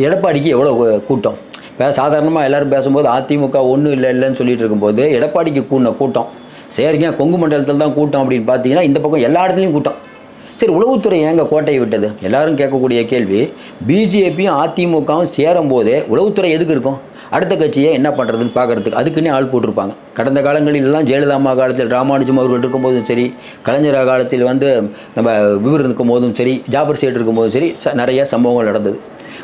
எடப்பாடிக்கு எவ்வளோ கூட்டம். இப்போ சாதாரணமாக எல்லோரும் பேசும்போது அதிமுக ஒன்றும் இல்லைன்னு சொல்லிட்டு இருக்கும்போது எடப்பாடிக்கு கூடின கூட்டம் சரிங்க கொங்கு மண்டலத்தில் தான் கூட்டம் அப்படின்னு பார்த்தீங்கன்னா இந்த பக்கம் எல்லா இடத்துலையும் கூட்டம். சரி, உளவுத்துறை ஏங்க கோட்டையை விட்டது? எல்லாரும் கேட்கக்கூடிய கேள்வி. பிஜேபியும் அதிமுகவும் சேரும் போதே உளவுத்துறை எதுக்கு இருக்கும்? அடுத்த கட்சியை என்ன பண்ணுறதுன்னு பார்க்குறதுக்கு அதுக்குன்னே ஆள் போட்டிருப்பாங்க. கடந்த காலங்களிலெல்லாம் ஜெயலலிதா அம்மா காலத்தில் ராமானுஜம் அவர்கள் இருக்கும்போதும் சரி, கலைஞர் காலத்தில் நம்ம விவர் இருக்கும் போதும் சரி, ஜாபர் சேட் இருக்கும்போதும் சரி நிறைய சம்பவங்கள் நடந்தது.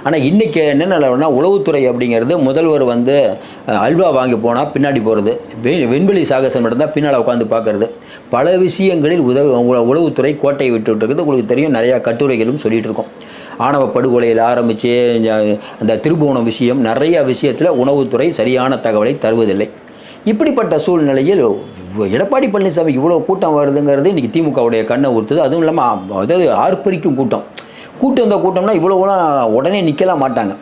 ஆனால் இன்றைக்கி என்ன நிலவுனா உளவுத்துறை அப்படிங்கிறது முதல்வர் அல்வா வாங்கி போனால் பின்னாடி போகிறது, விண்வெளி சாகசம் நடந்தால் பின்னால் உட்காந்து பார்க்குறது, பல விஷயங்களில் உளவுத்துறை கோட்டையை விட்டுவிட்டுருக்குது. உங்களுக்கு தெரியும், நிறையா கட்டுரைகளும் சொல்லிகிட்டு இருக்கோம். ஆணவ படுகொலையில் ஆரம்பித்து அந்த திருபுவனம் விஷயம், நிறைய விஷயத்தில் உளவுத்துறை சரியான தகவலை தருவதில்லை. இப்படிப்பட்ட சூழ்நிலையில் எடப்பாடி பழனிசாமி இவ்வளோ கூட்டம் வருதுங்கிறது இன்றைக்கி திமுகவுடைய கண்ணை ஊற்றுது. அதுவும் இல்லாமல் அதாவது ஆர்ப்பரிக்கும் கூட்டம் இந்த கூட்டம்னா இவ்வளோலாம் உடனே நிற்கலாம் மாட்டாங்க.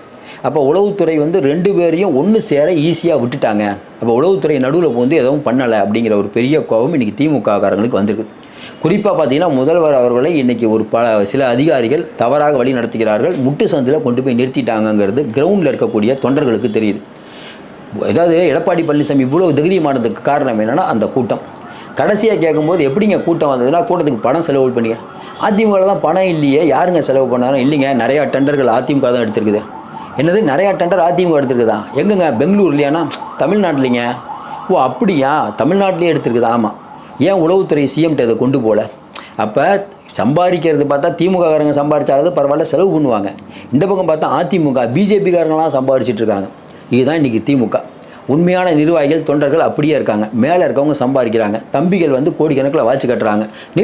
அப்போ உளவுத்துறை 2 பேரையும் ஒன்று சேர ஈஸியாக விட்டுட்டாங்க. அப்போ உளவுத்துறை நடுவில் எதுவும் பண்ணலை அப்படிங்கிற ஒரு பெரிய கோபம் இன்றைக்கி திமுககாரங்களுக்கு வந்திருக்கு. குறிப்பாக பார்த்தீங்கன்னா முதல்வர் அவர்களை இன்றைக்கி சில அதிகாரிகள் தவறாக வழி நடத்துகிறார்கள், முட்டு சந்தில் கொண்டு போய் நிறுத்திட்டாங்கங்கிறது கிரவுண்டில் இருக்கக்கூடிய தொண்டர்களுக்கு தெரியுது. ஏதாவது எடப்பாடி பழனிசாமி இவ்வளோ தைரியமானதுக்கு காரணம் என்னென்னா அந்த கூட்டம். கடைசியாக கேட்கும்போது எப்படிங்க கூட்டம் வந்ததுன்னா, கூட்டத்துக்கு பணம் செலவு பண்ணிங்க. அதிமுக தான் பணம் இல்லையே, யாருங்க செலவு பண்ணாலும்? இல்லைங்க, நிறையா டெண்டர்கள் அதிமுக தான் எடுத்துருக்குது. என்னது, நிறையா டெண்டர் அதிமுக எடுத்துருக்குதா? எங்கங்க, பெங்களூர் இல்லையானா? தமிழ்நாட்டிலிங்க. ஓ அப்படியா, தமிழ்நாட்டிலே எடுத்துருக்குதா? ஆமாம். ஏன் உளவுத்துறை சிஎம்கிட்ட இதை கொண்டு போகல? அப்போ சம்பாதிக்கிறது பார்த்தா திமுககாரங்க சம்பாதிச்சாவது பரவாயில்ல, செலவு பண்ணுவாங்க. இந்த பக்கம் பார்த்தா அதிமுக பிஜேபிக்காரங்களாம் சம்பாதிச்சிட்டு இருக்காங்க. இதுதான் இன்றைக்கி திமுக. உண்மையான நிர்வாகிகள் தொண்டர்கள் அப்படியே இருக்காங்க. மேலே இருக்கவங்க சம்பாதிக்கிறாங்க. தம்பிகள் கோடிக்கணக்கில் வாட்சி கட்டுறாங்க.